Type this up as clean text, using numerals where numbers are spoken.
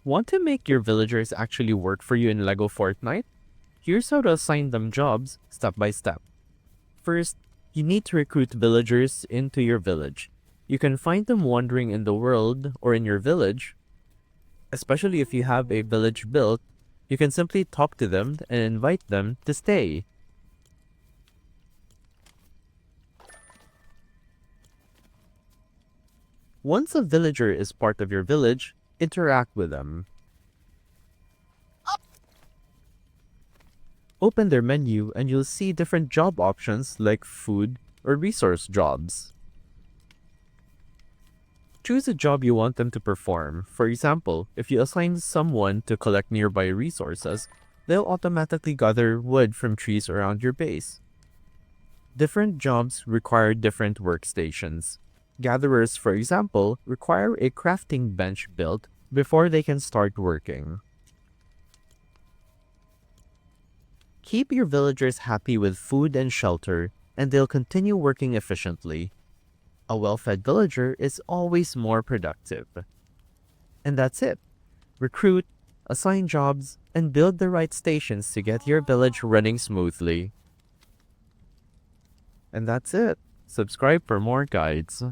Want to make your villagers actually work for you in LEGO Fortnite? Here's how to assign them jobs step by step. First, you need to recruit villagers into your village. You can find them wandering in the world or in your village. Especially if you have a village built, you can simply talk to them and invite them to stay. Once a villager is part of your village, interact with them. Open their menu and you'll see different job options like food or resource jobs. Choose a job you want them to perform. For example, if you assign someone to collect nearby resources, they'll automatically gather wood from trees around your base. Different jobs require different workstations. Gatherers, for example, require a crafting bench built before they can start working. Keep your villagers happy with food and shelter, and they'll continue working efficiently. A well-fed villager is always more productive. And that's it. Recruit, assign jobs, and build the right stations to get your village running smoothly. And that's it. Subscribe for more guides.